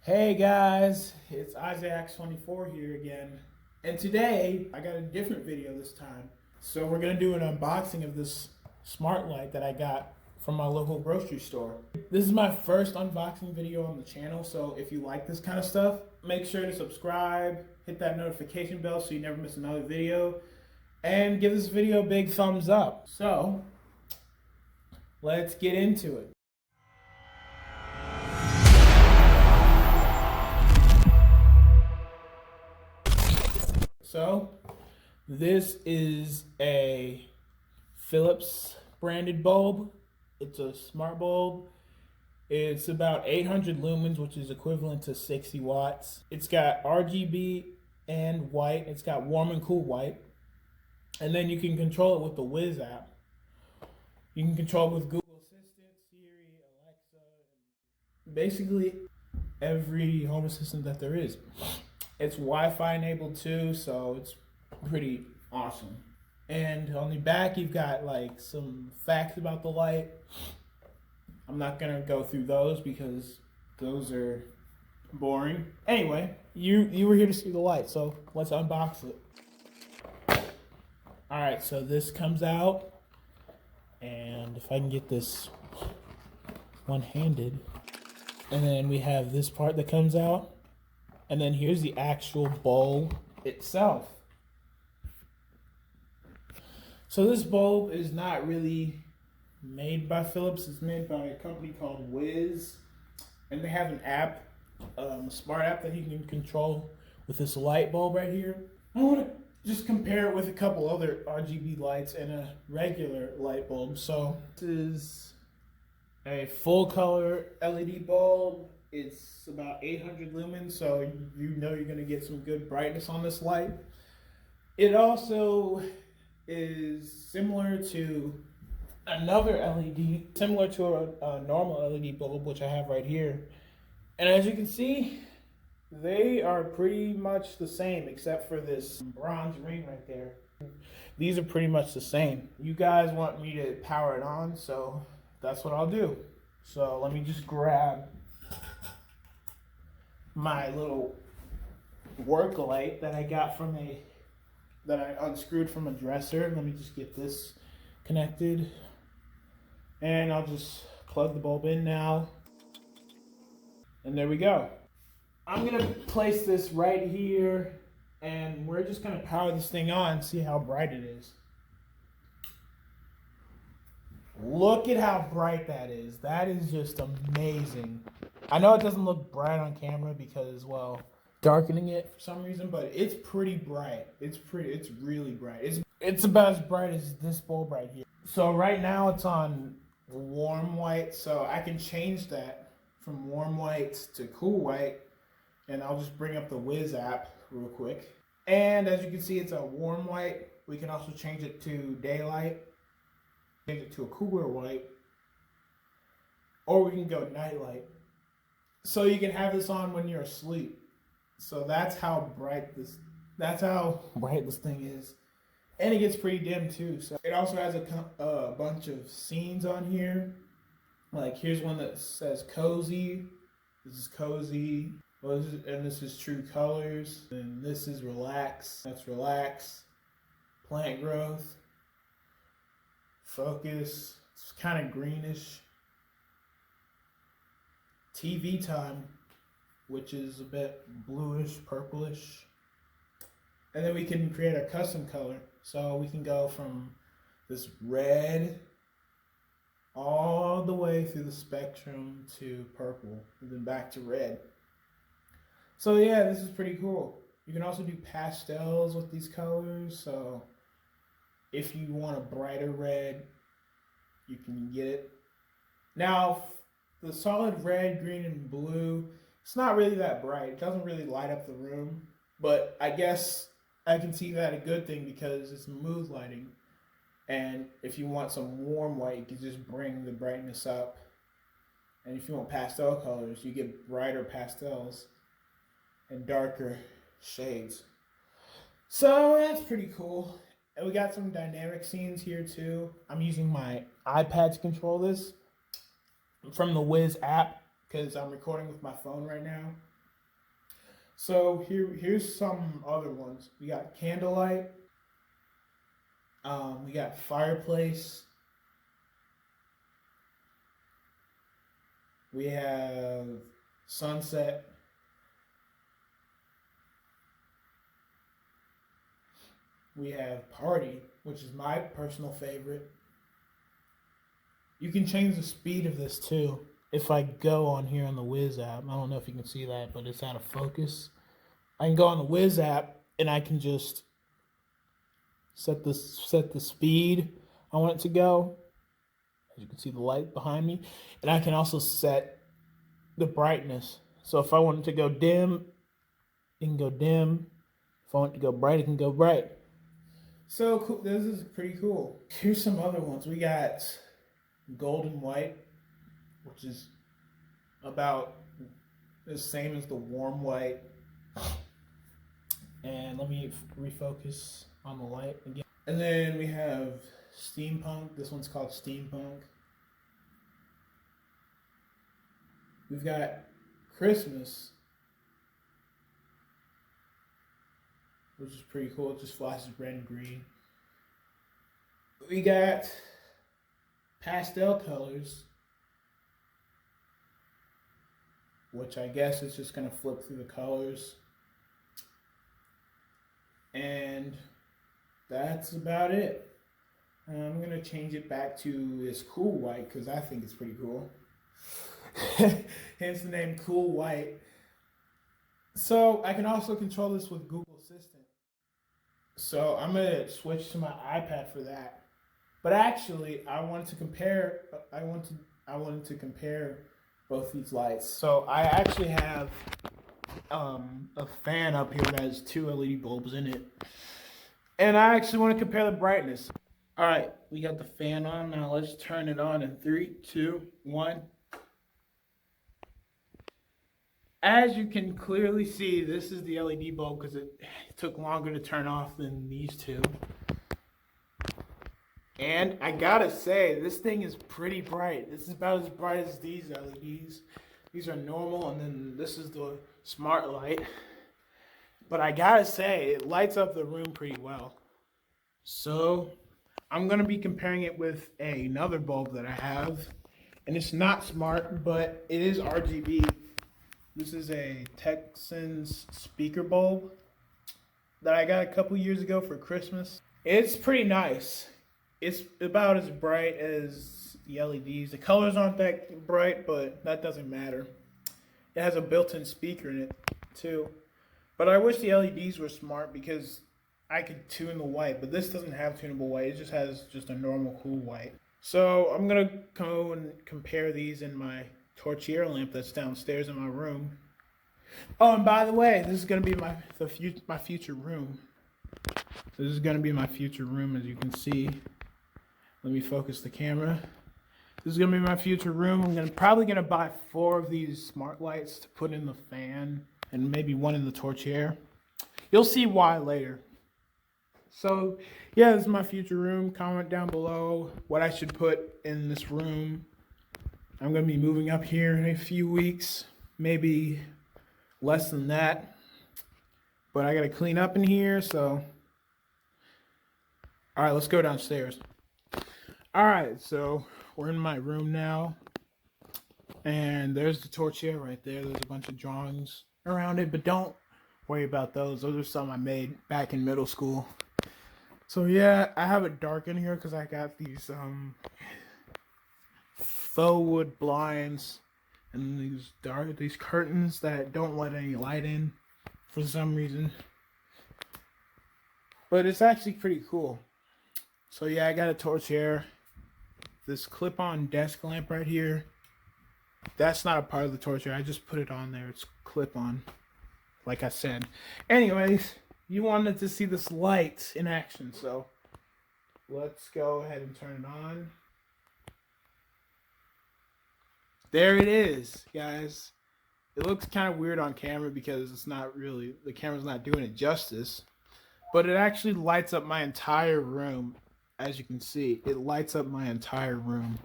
Hey guys, it's IzayLitez24 here again. And today, I got a different video this time. So we're gonna do an unboxing of this smart light that I got from my local grocery store. This is my first unboxing video on the channel, so if you like this kind of stuff, make sure to subscribe, hit that notification bell so you never miss another video, and give this video a big thumbs up. So, let's get into it. So, this is a Philips branded bulb. It's a smart bulb. It's about 800 lumens, which is equivalent to 60 watts. It's got RGB and white. It's got warm and cool white. And then you can control it with the WiZ app. You can control it with Google Assistant, Siri, Alexa, basically every home assistant that there is. It's Wi-Fi enabled too, so it's pretty awesome. And on the back, you've got like some facts about the light. I'm not gonna go through those because those are boring. Anyway, you were here to see the light, so let's unbox it. All right, so this comes out, and if I can get this one-handed, and then we have this part that comes out. And then here's the actual bulb itself. So this bulb is not really made by Philips. It's made by a company called WiZ. And they have an app, a smart app that you can control with this light bulb right here. I want to just compare it with a couple other RGB lights and a regular light bulb. So this is a full color LED bulb. It's about 800 lumens, so you know you're going to get some good brightness on this light. It also is similar to another LED, similar to a normal LED bulb, which I have right here. And as you can see, they are pretty much the same, except for this bronze ring right there. These are pretty much the same. You guys want me to power it on, so that's what I'll do. So let me just grab my little work light that I got from that I unscrewed from a dresser. Let me just get this connected, and I'll just plug the bulb in now, and there we go. I'm gonna place this right here, and we're just gonna power this thing on, see how bright it is. Look at how bright that is. That is just amazing. I know it doesn't look bright on camera because, well, darkening it for some reason, but it's pretty bright. It's really bright. It's about as bright as this bulb right here. So right now it's on warm white, so I can change that from warm white to cool white, and I'll just bring up the WiZ app real quick. And as you can see, it's a warm white. We can also change it to daylight, change it to a cooler white, or we can go night light. So you can have this on when you're asleep. So that's how bright this thing is. And it gets pretty dim too. So it also has a bunch of scenes on here. Like here's one that says cozy. This is cozy. And this is true colors. And this is relax. That's relax. Plant growth. Focus. It's kind of greenish. TV time, which is a bit bluish, purplish. And then we can create a custom color. So we can go from this red all the way through the spectrum to purple, and then back to red. So yeah, this is pretty cool. You can also do pastels with these colors. So if you want a brighter red, you can get it. Now, the solid red, green, and blue, it's not really that bright. It doesn't really light up the room, but I guess I can see that a good thing because it's mood lighting. And if you want some warm white, you can just bring the brightness up. And if you want pastel colors, you get brighter pastels and darker shades. So that's pretty cool. And we got some dynamic scenes here too. I'm using my iPad to control this from the WiZ app because I'm recording with my phone right now. So here's some other ones. We got candlelight. We got fireplace. We have sunset. We have party, which is my personal favorite. You can change the speed of this too. If I go on here on the WiZ app, I don't know if you can see that, but it's out of focus. I can go on the WiZ app and I can just set the speed I want it to go. As you can see the light behind me. And I can also set the brightness. So if I want it to go dim, it can go dim. If I want it to go bright, it can go bright. So cool. This is pretty cool. Here's some other ones. We got golden white, which is about the same as the warm white. And let me refocus on the light again. And then we have steampunk. This one's called steampunk. We've got Christmas, which is pretty cool. It just flashes red and green. We got pastel colors, which I guess is just going to flip through the colors. And that's about it. I'm going to change it back to this cool white because I think it's pretty cool. Hence the name Cool White. So I can also control this with Google Assistant. So I'm going to switch to my iPad for that. But actually, I wanted to compare both these lights. So I actually have a fan up here that has 2 LED bulbs in it. And I actually want to compare the brightness. All right, we got the fan on. Now let's turn it on in 3, 2, 1. As you can clearly see, this is the LED bulb because it took longer to turn off than these two. And I gotta say, this thing is pretty bright. This is about as bright as these LEDs. These are normal, and then this is the smart light. But I gotta say, it lights up the room pretty well. So I'm gonna be comparing it with another bulb that I have. And it's not smart, but it is RGB. This is a Texans speaker bulb that I got a couple years ago for Christmas. It's pretty nice. It's about as bright as the LEDs. The colors aren't that bright, but that doesn't matter. It has a built-in speaker in it too. But I wish the LEDs were smart because I could tune the white, but this doesn't have tunable white. It just has just a normal cool white. So I'm gonna go and compare these in my torchiere lamp that's downstairs in my room. Oh, and by the way, this is gonna be my future room. This is gonna be my future room, as you can see. Let me focus the camera. This is gonna be my future room. I'm probably gonna buy 4 of these smart lights to put in the fan, and maybe 1 in the torchiere. You'll see why later. So yeah, this is my future room. Comment down below what I should put in this room. I'm going to be moving up here in a few weeks, maybe less than that. But I got to clean up in here, so. All right, let's go downstairs. All right, so we're in my room now. And there's the torchiere right there. There's a bunch of drawings around it, but don't worry about those. Those are some I made back in middle school. So yeah, I have it dark in here because I got these faux wood blinds and these curtains that don't let any light in for some reason. But it's actually pretty cool. So yeah, I got a torchiere. This clip-on desk lamp right here. That's not a part of the torchiere. I just put it on there. It's clip-on, like I said. Anyways, you wanted to see this light in action, so let's go ahead and turn it on. There it is, guys. It looks kind of weird on camera because it's not really, the camera's not doing it justice, but it actually lights up my entire room. As you can see, it lights up my entire room.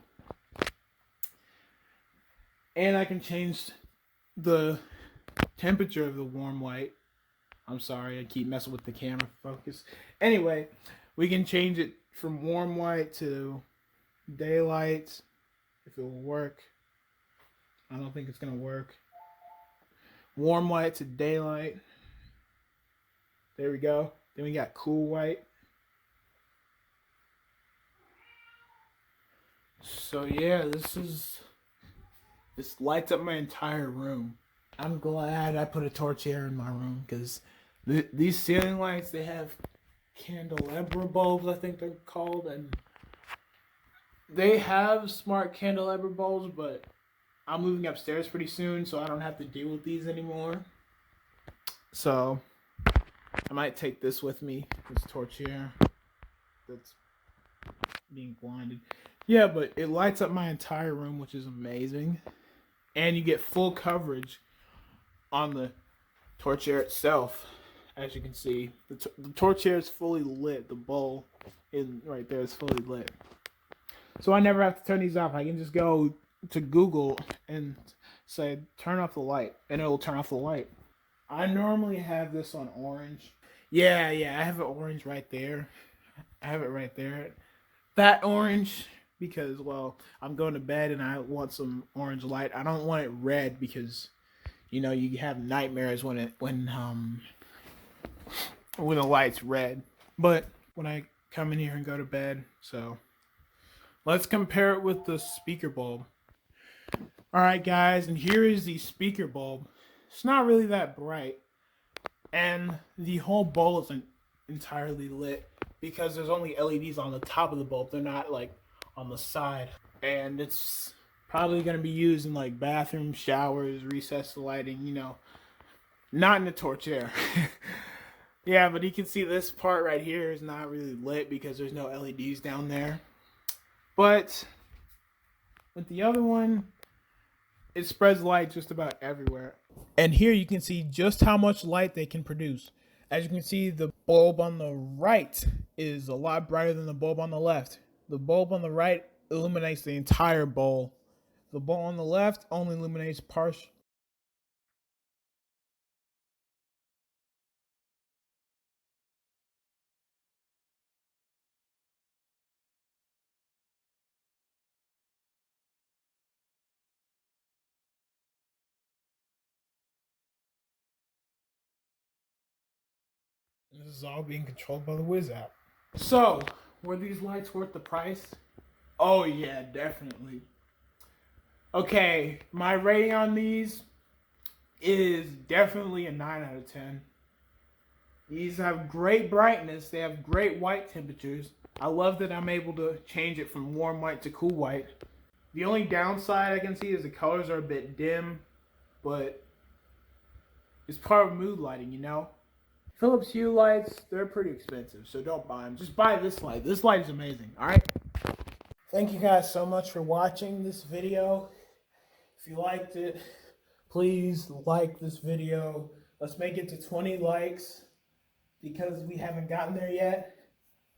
And I can change the temperature of the warm light. I'm sorry, I keep messing with the camera focus. Anyway, we can change it from warm light to daylight, if it will work. I don't think it's gonna work. Warm light to daylight. There we go. Then we got cool white. So yeah, this lights up my entire room. I'm glad I put a torch here in my room because these ceiling lights, they have candelabra bulbs, I think they're called, and they have smart candelabra bulbs, but I'm moving upstairs pretty soon, so I don't have to deal with these anymore. So I might take this with me, this torch here that's being blinded. Yeah, but it lights up my entire room, which is amazing. And you get full coverage on the torch air itself. As you can see, the torch air is fully lit. The bowl is right there, is fully lit. So I never have to turn these off. I can just go to Google and say, turn off the light, and it'll turn off the light. I normally have this on orange. Yeah, I have it orange right there. I have it right there. That orange, because, well, I'm going to bed and I want some orange light. I don't want it red because, you know, you have nightmares when the light's red. But when I come in here and go to bed, so let's compare it with the speaker bulb. All right, guys, and here is the speaker bulb. It's not really that bright, and the whole bowl isn't entirely lit because there's only LEDs on the top of the bulb. They're not like on the side, and it's probably going to be used in like bathrooms, showers, recessed lighting, you know, not in the torch air. Yeah, but you can see this part right here is not really lit because there's no LEDs down there. But with the other one, it spreads light just about everywhere. And here you can see just how much light they can produce. As you can see, the bulb on the right is a lot brighter than the bulb on the left. The bulb on the right illuminates the entire bowl. The bulb on the left only illuminates partial. This is all being controlled by the WiZ app. So, were these lights worth the price? Oh yeah, definitely. Okay, my rating on these is definitely a 9 out of 10. These have great brightness. They have great white temperatures. I love that I'm able to change it from warm white to cool white. The only downside I can see is the colors are a bit dim, but it's part of mood lighting, you know? Philips Hue lights, they're pretty expensive, so don't buy them. Just buy this light. This light is amazing, all right? Thank you guys so much for watching this video. If you liked it, please like this video. Let's make it to 20 likes because we haven't gotten there yet.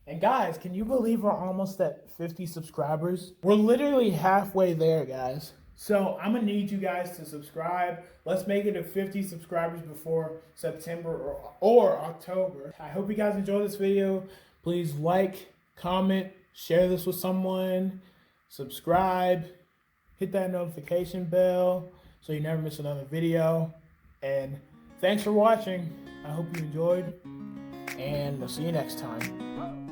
And guys, can you believe we're almost at 50 subscribers? We're literally halfway there, guys. So I'm gonna need you guys to subscribe. Let's make it to 50 subscribers before September or October. I hope you guys enjoyed this video. Please like, comment, share this with someone, subscribe, hit that notification bell so you never miss another video. And thanks for watching. I hope you enjoyed, and I'll see you next time.